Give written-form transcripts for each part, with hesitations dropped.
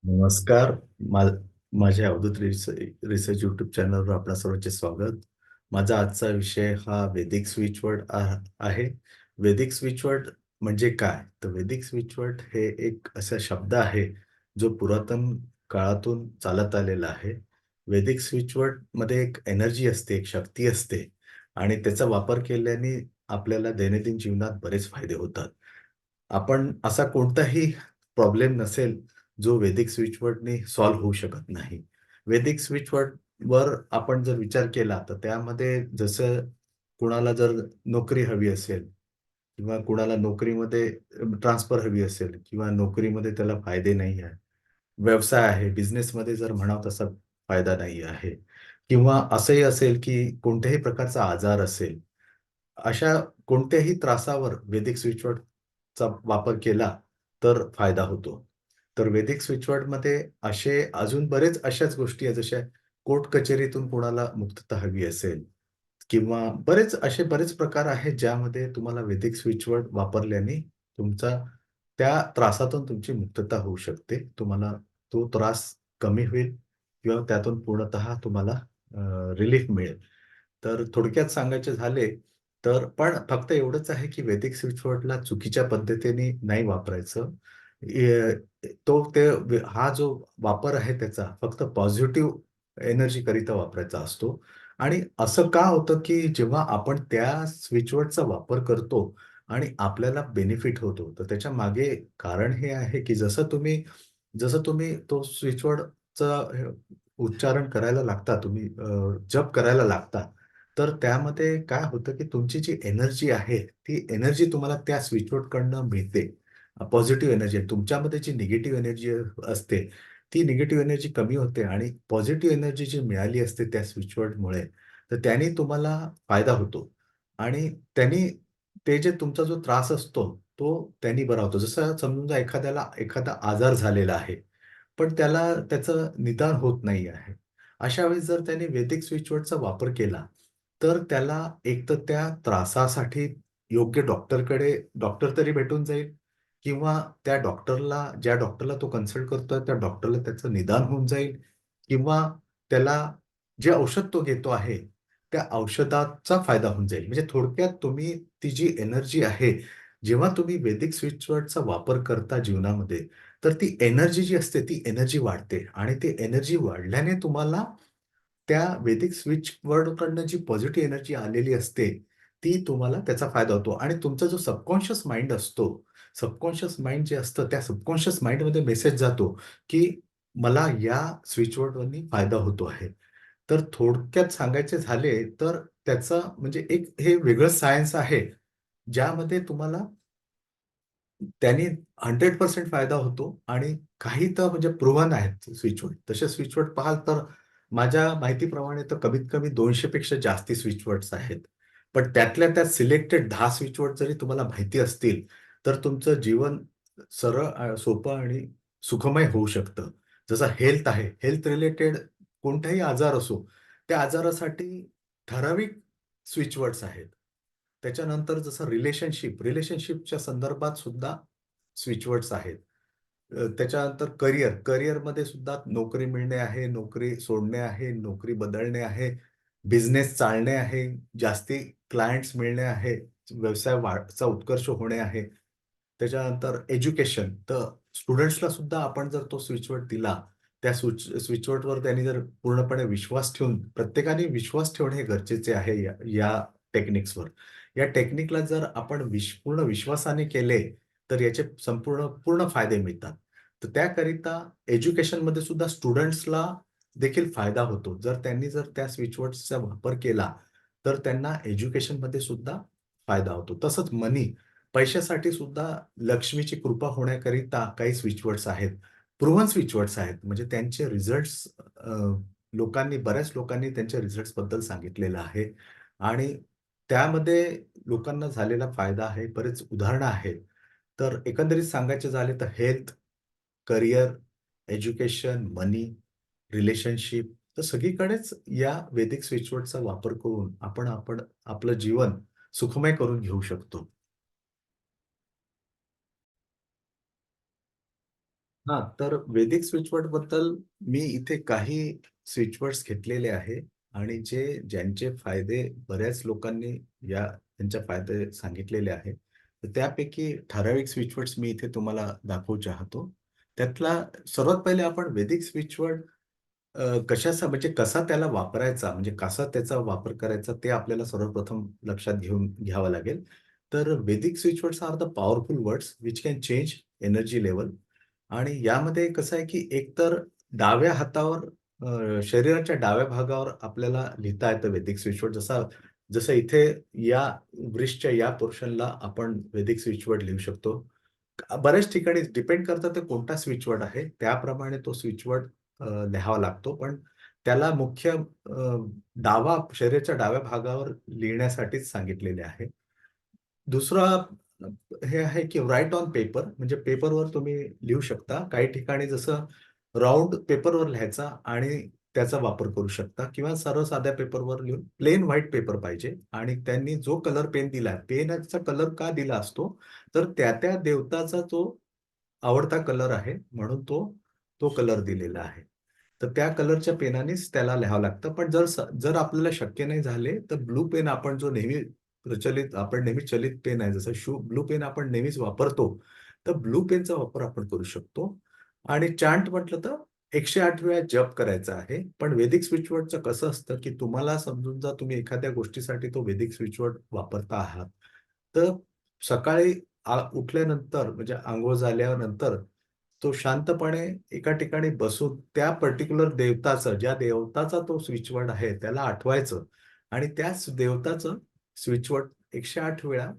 नमस्कार. मा माझ्या अवधूत रिसर्च यूट्यूब चॅनलवर आपल्या सर्वांचे स्वागत. माझा आजचा विषय हा वैदिक स्विचवर्ड आहे. वैदिक स्विचवर्ड म्हणजे काय? तर वैदिक स्विचवर्ड हे एक असा शब्द आहे, जो पुरातन काळातून चालत आलेला आहे. वैदिक स्विचवर्डमध्ये एक एनर्जी असते, एक शक्ती असते आणि त्याचा वापर केल्याने आपल्याला दैनंदिन जीवनात बरेच फायदे होतात. आपण असा कोणताही प्रॉब्लेम नसेल, जो वैदिक स्विचवर्डनी सॉल्व्ह होऊ शकत नाही. वैदिक स्विचवर्डवर आपण जर विचार केला, तर त्यामध्ये जसं कुणाला जर नोकरी हवी असेल किंवा कुणाला नोकरीमध्ये ट्रान्सफर हवी असेल किंवा नोकरीमध्ये त्याला फायदे नाही आहे. व्यवसाय आहे, बिझनेसमध्ये जर म्हणावं तसा फायदा नाही आहे किंवा असंही असेल, की कोणत्याही प्रकारचा आजार असेल, अशा कोणत्याही त्रासावर वैदिक स्विचवर्डचा वापर केला, तर फायदा होतो. तर वैदिक स्विचवर्डमध्ये असे अजून बरेच अशाच गोष्टी आहेत, जशा कोर्ट कचेरीतून कोणाला मुक्तता हवी असेल किंवा बरेच प्रकार आहेत, ज्यामध्ये तुम्हाला वैदिक स्विचवर्ड वापरल्याने तुमचा त्या त्रासातून तुमची मुक्तता होऊ शकते. तुम्हाला तो त्रास कमी होईल किंवा त्यातून पूर्णतः तुम्हाला रिलीफ मिळेल. तर थोडक्यात सांगायचे झाले, तर पण फक्त एवढंच आहे, की वैदिक स्विचवर्डला चुकीच्या पद्धतीने नाही वापरायचं. हा जो वापर आहे त्याचा फक्त पॉझिटिव्ह एनर्जीकरिता वापरायचा असतो आणि असं का होतं, की जेव्हा आपण त्या स्विचवर्डचा वापर करतो आणि आपल्याला बेनिफिट होतो, तर त्याच्या मागे कारण हे आहे, की जसं तुम्ही तो स्विचवर्डचा उच्चारण करायला लागता, तुम्ही जप करायला लागता, तर त्यामध्ये काय होतं, की तुमची जी एनर्जी आहे, ती एनर्जी तुम्हाला त्या स्विचवर्डकडनं मिळते. पॉझिटिव्ह एनर्जी आहे. तुमच्यामध्ये जी निगेटिव्ह एनर्जी असते, ती निगेटिव्ह एनर्जी कमी होते आणि पॉझिटिव्ह एनर्जी जी मिळाली असते त्या स्विचवर्डमुळे, तर त्याने तुम्हाला फायदा होतो आणि त्यानी ते जे तुमचा जो त्रास असतो, तो त्यांनी बरा होतो. जसं समजून जा एखाद्याला एखादा आजार झालेला आहे, पण त्याला त्याचं निदान होत नाही आहे. अशा वेळेस जर त्याने वैदिक स्विचवर्डचा वापर केला, तर त्याला एकतर त्या त्रासासाठी योग्य डॉक्टर तरी भेटून जाईल किंवा ज्या डॉक्टरला तो कन्सल्ट करतोय, त्या डॉक्टरला त्याचं निदान होऊन जाईल किंवा त्याला जे औषध तो घेतो आहे, त्या औषधाचा फायदा होऊन जाईल. म्हणजे थोडक्यात तुम्ही ती जी एनर्जी आहे, जेव्हा तुम्ही वैदिक स्विचवर्डचा वापर करता जीवनामध्ये, तर ती एनर्जी जी असते, ती एनर्जी वाढते आणि ती एनर्जी वाढल्याने तुम्हाला त्या वैदिक स्विचवर्डकडनं जी पॉझिटिव्ह एनर्जी आलेली असते, ती तुम्हाला त्याचा फायदा होतो आणि तुमचा जो सबकॉन्शियस माइंड असतो, सबकॉन्शियस माइंड जे असतं, त्या सबकॉन्शियस माइंडमध्ये मेसेज जातो, की मला या स्विचवर्डनी फायदा होतो आहे. तर थोडक्यात सांगायचे झाले, तर त्याचं म्हणजे एक हे वेगळं सायन्स आहे, ज्यामध्ये तुम्हाला त्याने 100% फायदा होतो आणि काही तर म्हणजे प्रूव्हन आहेत स्विचवर्ड. तसे स्विचवर्ड पाहाल तर माझ्या माहितीप्रमाणे तर कमीत कमी 200 पेक्षा जास्ती स्विचवर्ड्स आहेत. पण त्यातल्या त्यात सिलेक्टेड 10 स्विचवर्ड जरी तुम्हाला माहिती असतील, तर तुमचं जीवन सरळ सोपं आणि सुखमय होऊ शकतं. जसं हेल्थ आहे, हेल्थ रिलेटेड कोणताही आजार असो, त्या आजारासाठी ठराविक स्विचवर्ड्स आहेत. त्याच्यानंतर जसं रिलेशनशिपच्या संदर्भात सुद्धा स्विचवर्ड्स आहेत. त्याच्यानंतर करिअरमध्ये सुद्धा नोकरी मिळणे आहे, नोकरी सोडणे आहे, नोकरी बदलणे आहे, बिझनेस चालणे आहे, जास्ती क्लायंट्स मिळणे आहे, व्यवसाय वाढचा उत्कर्ष होणे आहे. त्याच्यानंतर एज्युकेशन, तर स्टुडंट्सला सुद्धा आपण जर तो स्विचवर्ड दिला, त्या स्विचवर्डवर त्यांनी जर पूर्णपणे विश्वास ठेवून प्रत्येकाने विश्वास ठेवणे हे गरजेचे आहे या या टेक्निक्सवर. या टेक्निकला जर आपण पूर्ण विश्वासाने केले, तर याचे पूर्ण फायदे मिळतात. तर त्याकरिता एज्युकेशनमध्ये सुद्धा स्टुडंट्सला देखील फायदा होतो. जर त्या स्विचवर्ड्सचा वापर केला, तर त्यांना एज्युकेशनमध्ये सुद्धा फायदा होतो. तसंच पैशासाठी सुद्धा लक्ष्मीची कृपा होण्याकरिता काही स्विचवर्ड्स आहेत. प्रूव्हन स्विचवर्ड्स आहेत. म्हणजे त्यांचे रिझल्ट्स बऱ्याच लोकांनी त्यांच्या रिझल्ट्सबद्दल सांगितलेलं आहे आणि त्यामध्ये लोकांना झालेला फायदा आहे. बरेच उदाहरणं आहेत. तर एकंदरीत सांगायचे झाले तर हेल्थ, करियर, एज्युकेशन, मनी, रिलेशनशिप तर सगळीकडेच या वैदिक स्विचवर्डचा वापर करून आपण आपण आपलं जीवन सुखमय करून घेऊ शकतो. हां, तर वैदिक स्विचवर्डबद्दल मी इथे काही स्विचवर्ड्स घेतलेले आहे आणि ज्यांचे फायदे बऱ्याच लोकांनी त्यांचे फायदे सांगितलेले आहेत. तर त्यापैकी ठराविक स्विचवर्ड्स मी इथे तुम्हाला दाखवू चाहतो. त्यातला सर्वात पहिले आपण वैदिक स्विचवर्ड म्हणजे कसा त्याला वापरायचा, म्हणजे कसा त्याचा वापर करायचा ते आपल्याला सर्वप्रथम लक्षात घ्यावं लागेल. तर Vedic switchwords are the powerful words which can change energy level आणि यामध्ये कसं आहे, की एकतर डाव्या हातावर शरीराच्या डाव्या भागावर आपल्याला लिहिता येतं वैदिक स्विचवर्ड. जसं इथे या ब्रिजच्या या पोर्शनला आपण वैदिक स्विचवर्ड लिहू शकतो. बऱ्याच ठिकाणी डिपेंड करतं ते कोणता स्विचवर्ड आहे, त्याप्रमाणे तो स्विचवर्ड लिहावा लागतो. पण त्याला मुख्य शरीराच्या डाव्या भागावर लिहिण्यासाठीच सांगितलेले आहे. दुसरा हे आहे, की राइट ऑन पेपर म्हणजे पेपरवर तुम्ही लिहू शकता. काही ठिकाणी जसं राउंड पेपरवर लिहायचा आणि त्याचा वापर करू शकता किंवा सरळ साध्या पेपरवर लिहून प्लेन व्हाईट पेपर पाहिजे आणि त्यांनी जो कलर पेन दिलाय, पेनचा कलर का दिला असतो, तर त्या देवताचा तो आवडता कलर आहे म्हणून तो कलर दिलेला आहे. तर त्या कलरच्या पेनानेच त्याला लिहावं लागतं. पण जर आपल्याला शक्य नाही झाले, तर ब्लू पेन आपण जो नेहमी आपण नेहमी चलित पेन आहे, जसं ब्लू पेन आपण नेहमीच वापरतो, तर ब्लू पेनचा वापर आपण करू शकतो. आणि चांट म्हटलं तर 108 वेळा जप करायचा आहे. पण वैदिक स्विचवर्डचं कसं असतं, की तुम्हाला समजून जा तुम्ही एखाद्या गोष्टीसाठी तो वैदिक स्विचवर्ड वापरता आहात. तर सकाळी उठल्यानंतर म्हणजे अंघोळ झाल्यानंतर तो शांतपणे एका ठिकाणी बसून त्या पर्टिक्युलर ज्या देवताचा तो स्विचवर्ड आहे त्याला आठवायचं आणि त्याच देवताचं स्विचवर्ड 108 वेळा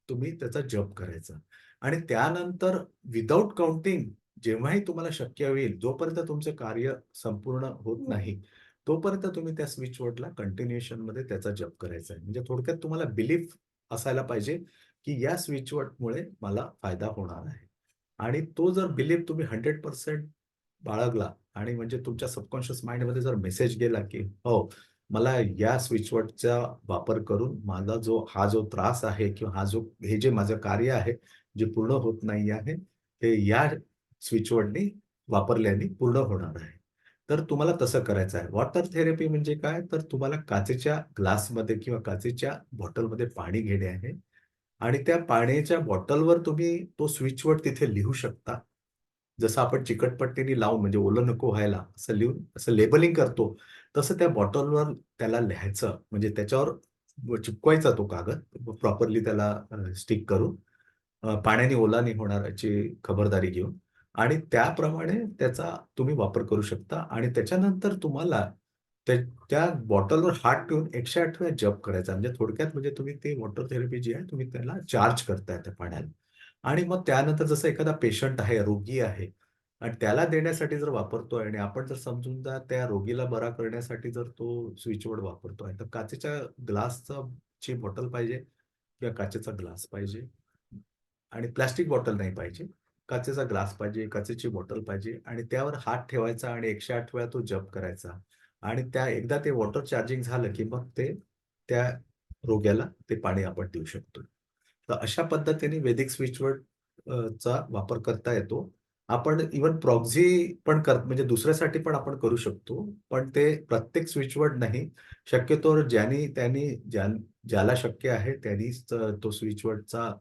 तुम्ही त्याचा जप करायचा आणि त्यानंतर विथआऊट काउंटिंग जेव्हाही तुम्हाला शक्य होईल, जोपर्यंत तुमचं कार्य संपूर्ण होत नाही, तोपर्यंत तुम्ही त्या स्विचवर्डला कंटिन्युएशनमध्ये त्याचा जप करायचा आहे. म्हणजे थोडक्यात तुम्हाला बिलीफ असायला पाहिजे, की या स्विचवर्डमुळे मला फायदा होणार आहे. आणि तो जर बिलीफ तुम्ही 100% बाळगला आणि म्हणजे तुमच्या सबकॉन्शियस माइंडमध्ये जर मेसेज गेला, की हो, मला या स्विचवर्डचा वापर करून माझा जो त्रास आहे किंवा हे जे माझं कार्य आहे, जे पूर्ण होत नाही आहे, ते या स्विचवर्डनी वापरल्याने पूर्ण होणार आहे. तर तुम्हाला तसं करायचं आहे. वॉटर थेरपी म्हणजे काय? तर तुम्हाला काचेच्या ग्लासमध्ये किंवा काचेच्या बॉटलमध्ये पाणी घेणे आहे आणि त्या पाण्याच्या बॉटलवर तुम्ही तो स्विचवर्ड तिथे लिहू शकता. जसं आपण चिकटपट्टीने लावून म्हणजे ओलं नको व्हायला असं लिहून असं लेबलिंग करतो, तसं त्या बॉटलवर त्याला लिहायचं. म्हणजे त्याच्यावर चिपकवायचा तो कागद प्रॉपरली त्याला स्टिक करून पाण्याने ओला नाही होणार याची खबरदारी घेऊन आणि त्याप्रमाणे त्याचा तुम्ही वापर करू शकता आणि त्याच्यानंतर तुम्हाला त्या त्या बॉटलवर हात ठेवून 108 वेळा जप करायचा. म्हणजे थोडक्यात म्हणजे तुम्ही ते वॉटर थेरपी जी आहे तुम्ही त्याला चार्ज करताय त्या पाण्याला. आणि मग त्यानंतर जसं एखादा पेशंट आहे, रोगी आहे आणि त्याला देण्यासाठी जर वापरतोय आणि आपण जर समजून त्या रोगीला बरा करण्यासाठी जर तो स्विचवर्ड वापरतोय, तर काचेच्या ग्लासचा ची बॉटल पाहिजे किंवा काचेचा ग्लास पाहिजे आणि प्लास्टिक बॉटल नाही पाहिजे. काचेचा ग्लास पाहिजे, काचेची बॉटल पाहिजे आणि त्यावर हात ठेवायचा आणि 108 वेळा तो जप करायचा आणि एकदा ते वॉटर चार्जिंग झालं, की मग त्या रोग्याला ते पाणी आपण देऊ शकतो. तर अशा पद्धतीने वैदिक स्विचवर्ड चा वापर करता येतो. आपण इव्हन प्रॉक्सी पण म्हणजे दुसऱ्यासाठी पण आपण करू शकतो. पण ते प्रत्येक स्विचवर्ड नाही. शक्यतोवर ज्याला शक्य आहे त्यांनीच तो स्विचवर्डचा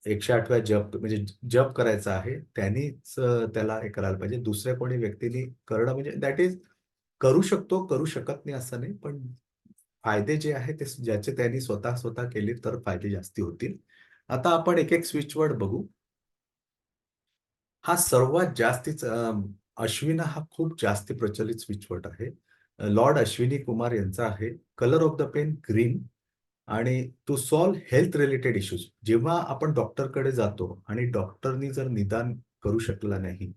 108 वेळा जप म्हणजे जप करायचा आहे. त्यांनीच त्याला हे करायला पाहिजे. दुसऱ्या कोणी व्यक्तीने करणं म्हणजे दॅट इज करू शकतो, करू शकत नाही असं नाही. पण फायदे जे आहेत ते ज्याचे त्यांनी स्वतः केले तर फायदे जास्ती होतील. आता आपण एक-एक स्विचवर्ड बघू. हा सर्वात जास्तीच अश्विना हा खूप जास्ती प्रचलित स्विचवर्ड आहे. लॉर्ड अश्विनी कुमार यांचा आहे. Colour of the pen green आणि to solve health related issues. जेव्हा आपण डॉक्टरकडे जातो आणि डॉक्टरनी जर निदान करू शकला नाही,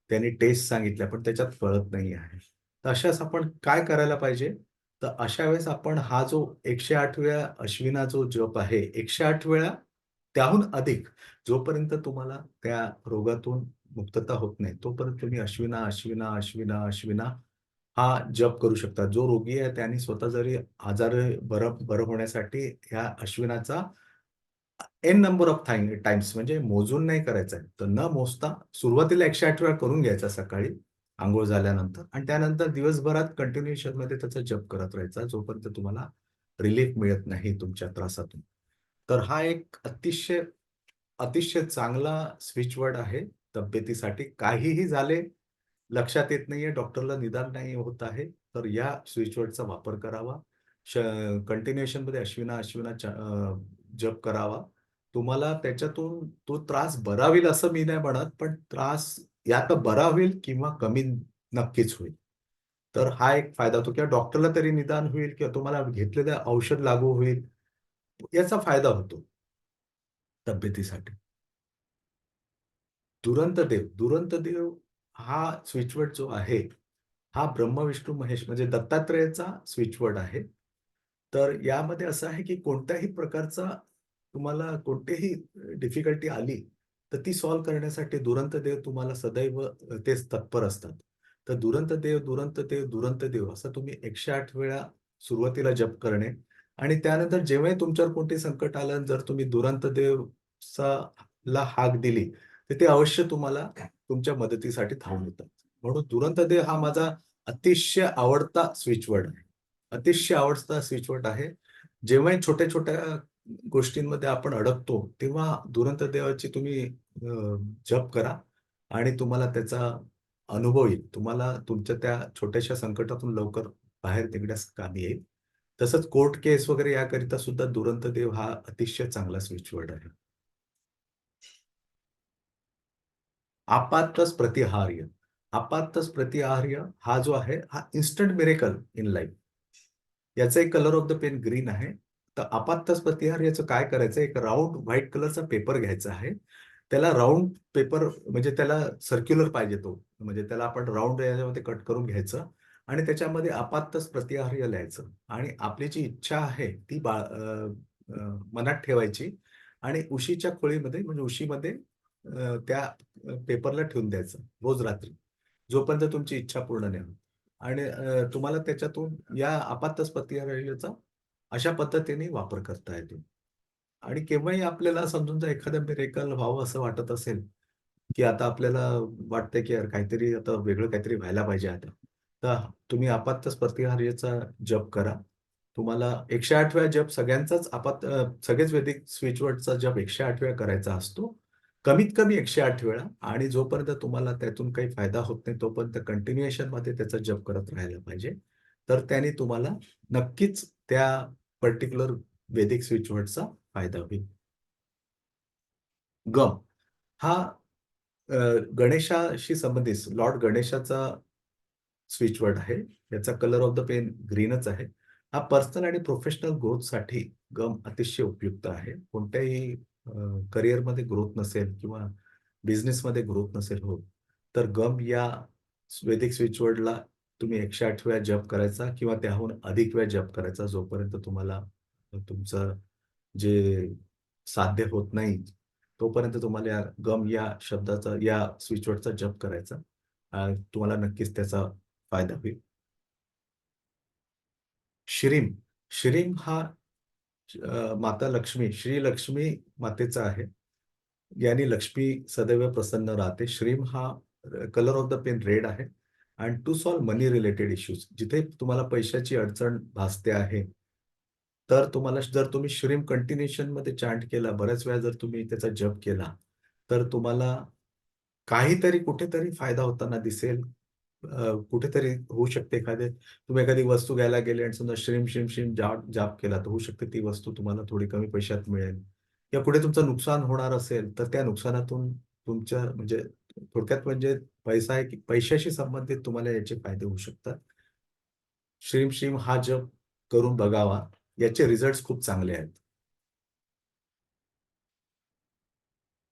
त्यांनी टेस्ट सांगितल्या पण त्याच्यात कळत नाही आहे. तर अशावेळेस आपण काय करायला पाहिजे? तर अशा वेळेस आपण हा जो 108 वेळा अश्विना जो जप आहे, 108 वेळा त्याहून अधिक जोपर्यंत तुम्हाला त्या रोगातून मुक्तता होत नाही, तोपर्यंत तुम्ही अश्विना, अश्विना, अश्विना, अश्विना हा जप करू शकता. जो रोगी आहे त्याने स्वतः जरी बरं बरं होण्यासाठी ह्या अश्विनाचा एन नंबर ऑफ टाइम्स म्हणजे मोजून नाही करायचं आहे. तर न मोजता सुरुवातीला 108 वेळा करून घ्यायचा सकाळी, अंघोळ झाल्यानंतर आणि त्यानंतर दिवसभरात कंटिन्यूएशनमध्ये त्याचा जप करत राहायचा, जोपर्यंत तुम्हाला रिलीफ मिळत नाही तुमच्या त्रासातून. तर हा एक अतिशय, अतिशय चांगला स्विच वर्ड आहे तब्येतीसाठी. काहीही झाले, लक्षात येत नाहीये, डॉक्टरला निदान नाही होत आहे, तर या स्विच वर्डचा वापर करावा. श कंटिन्युएशनमध्ये जप करावा. तुम्हाला त्याच्यातून तो त्रास बरा होईल असं मी नाही म्हणत, पण त्रास या तर बरा होईल किंवा कमी नक्कीच होईल. तर हा एक फायदा होतो किंवा डॉक्टरला तरी निदान होईल किंवा तुम्हाला घेतलेलं औषध लागू होईल, याचा फायदा होतो तब्येतीसाठी. दुरंत देव. दुरंत देव हा स्विचवर्ड जो आहे, हा ब्रह्मा, विष्णू, महेश म्हणजे दत्तात्रेयाचा स्विचवर्ड आहे. तर यामध्ये असं आहे, की कोणत्याही प्रकारचा तुम्हाला कोणतीही डिफिकल्टी आली, तर ती सॉल्व्ह करण्यासाठी दुरंत देव तुम्हाला सदैव तेच तत्पर असतात. तर दुरंत देव, दुरंत देव, दुरंत देव असं तुम्ही 108 वेळा सुरुवातीला जप करणे आणि त्यानंतर जेव्हाही तुमच्यावर कोणते संकट आलं, जर तुम्ही दुरंत देवचा ला हाक दिली, तर ते अवश्य तुम्हाला तुमच्या मदतीसाठी धावून येतात. म्हणून दुरंत देव हा माझा अतिशय आवडता स्विचवर्ड आहे. अतिशय आवडता स्विचवर्ड आहे. जेव्हाही छोट्या-छोट्या गोष्टींमध्ये आपण अडकतो, तेव्हा दुरंत देवाची तुम्ही जप करा आणि तुम्हाला त्याचा अनुभव येईल. तुम्हाला तुमच्या त्या छोट्याशा संकटातून लवकर बाहेर निघण्यास कामी येईल. तसंच कोर्ट केस वगैरे याकरिता सुद्धा दुरंत देव हा अतिशय चांगला स्विचवर्ड आहे. आपातच प्रतिहार्य. आपातच प्रतिहार्य हा जो आहे, हा इन्स्टंट मिरेकल इन लाईफ. याचा एक colour of the pen green आहे. तर आपातच प्रतिहार्याचं काय करायचं, एक राउंड व्हाईट कलरचा पेपर घ्यायचा आहे. त्याला राउंड पेपर म्हणजे त्याला सर्क्युलर पाहिजे तो. म्हणजे त्याला आपण राउंड याच्यामध्ये कट करून घ्यायचं आणि त्याच्यामध्ये आपातच प्रतिहार्य लिहायचं आणि आपली जी इच्छा आहे ती मनात ठेवायची आणि उशीच्या खोळीमध्ये म्हणजे उशीमध्ये त्या पेपरला ठेवून द्यायचं रोज रात्री. जोपर्यंत तुमची इच्छा पूर्ण नाही होत. आणि तुम्हाला त्याच्यातून या आपातच प्रतिक्रियेचा अशा पद्धतीने वापर करता येतो. आणि केव्हाही आपल्याला समजून जर एखादं मिरेकल व्हावं असं वाटत असेल, की आता आपल्याला वाटतंय की यार काहीतरी आता वेगळं काहीतरी व्हायला पाहिजे आता. तर तुम्ही आपातच प्रतिक्रियेचा जप करा. तुम्हाला 108 वेळा जप सगळ्यांचाच सगळेच वैदिक स्विचवर्डचा जप 108 वेळा करायचा असतो. कमीत कमी 108 वेळा आणि जोपर्यंत तुम्हाला त्यातून काही फायदा होत नाही, तोपर्यंत कंटिन्युएशनमध्ये त्याचा जप करत राहायला पाहिजे. तर त्याने तुम्हाला नक्कीच त्या पर्टिक्युलर वैदिक स्विचवर्डचा फायदा होईल. गम हा अ, गणेशाशी संबंधित लॉर्ड गणेशाचा स्विचवर्ड आहे. याचा कलर ऑफ द पेन ग्रीनच आहे. हा पर्सनल आणि प्रोफेशनल ग्रोथसाठी गम अतिशय उपयुक्त आहे. कोणत्याही करिअरमध्ये ग्रोथ नसेल किंवा बिझनेसमध्ये ग्रोथ नसेल होत, तर गम या वैदिक स्विचवर्डला तुम्ही 108 वेळा जप करायचा किंवा त्याहून अधिक वेळा जप करायचा, जोपर्यंत तुम्हाला तुमचं जे साध्य होत नाही, तोपर्यंत तुम्हाला या गम या शब्दाचा, या स्विचवर्डचा जप करायचा. तुम्हाला नक्कीच त्याचा फायदा होईल. श्रीम. श्रीम हा माता लक्ष्मी, श्री लक्ष्मी मातेचा आहे. यानी लक्ष्मी सदैव प्रसन्न राहते. श्रीम हा colour of the pen red आहे आणि to solve money related issues जिथे तुम्हाला पैशाची अडचण भासते आहे, तर तुम्हाला जर तुम्ही श्रीम कंटिन्यूएशनमध्ये चांट केला, बऱ्याच वेळा जर तुम्ही त्याचा जप केला, तर तुम्हाला काहीतरी कुठेतरी फायदा होताना दिसेल. कुठेतरी होऊ शकते तुम्ही एखादी वस्तू घ्यायला गेले आणि समजा श्रीम, श्रीम, श्रीम जाप केला, तर होऊ शकते ती वस्तू तुम्हाला थोडी कमी पैशात मिळेल किंवा कुठे तुमचं नुकसान होणार असेल, तर त्या नुकसानातून तुमच्या म्हणजे थोडक्यात म्हणजे पैसा आहे की पैशाशी संबंधित तुम्हाला याचे फायदे होऊ शकतात. श्रीम, श्रीम हा जप करून बघावा. याचे रिझल्ट्स खूप चांगले आहेत.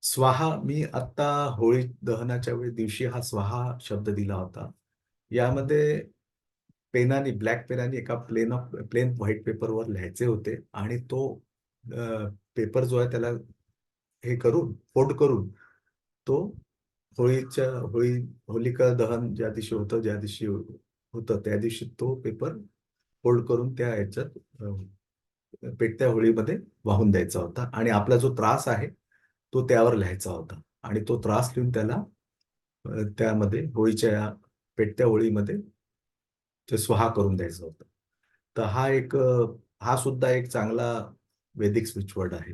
स्वाहा मी आत्ता होळी दहनाच्या दिवशी हा स्वाहा शब्द दिला होता. यामध्ये पेनाने, ब्लॅक पेनाने एका प्लेन व्हाईट पेपरवर लिहायचे होते आणि तो पेपर जो आहे त्याला हे करून, फोल्ड करून तो होळीच्या होळी होलिका दहन ज्या दिवशी होतं, ज्या दिवशी होतं, त्या दिवशी तो पेपर फोल्ड करून त्या ह्याच्यात पेटत्या होळीमध्ये वाहून द्यायचा होता आणि आपला जो त्रास आहे, तो त्यावर लिहायचा होता आणि तो त्रास लिहून त्याला त्यामध्ये होळीच्या पेटत्या होळीमध्ये ते स्वाहा करून द्यायचं होतं. तर हा सुद्धा एक चांगला वैदिक स्विच वर्ड आहे.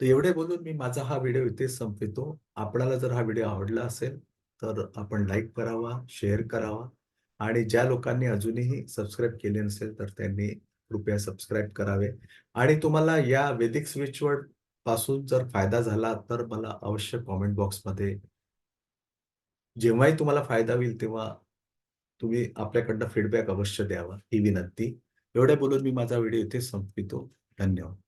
तर एवढे बोलून मी माझा हा व्हिडिओ इथेच संपवितो. आपल्याला जर हा व्हिडिओ आवडला असेल, तर आपण लाईक करावा, शेअर करावा आणि ज्या लोकांनी अजूनही सबस्क्राईब केले नसेल, तर त्यांनी कृपया सबस्क्राईब करावे आणि तुम्हाला या वैदिक स्विच वर्ड पासून जर फायदा झाला, तर मला अवश्य कमेंट बॉक्समध्ये जेव्हाही तुम्हाला फायदा होईल, तेव्हा तुम्ही आपल्याकडनं फीडबॅक अवश्य द्यावा, ही विनंती. एवढे बोलून मी माझा व्हिडिओ इथेच संपवितो. धन्यवाद.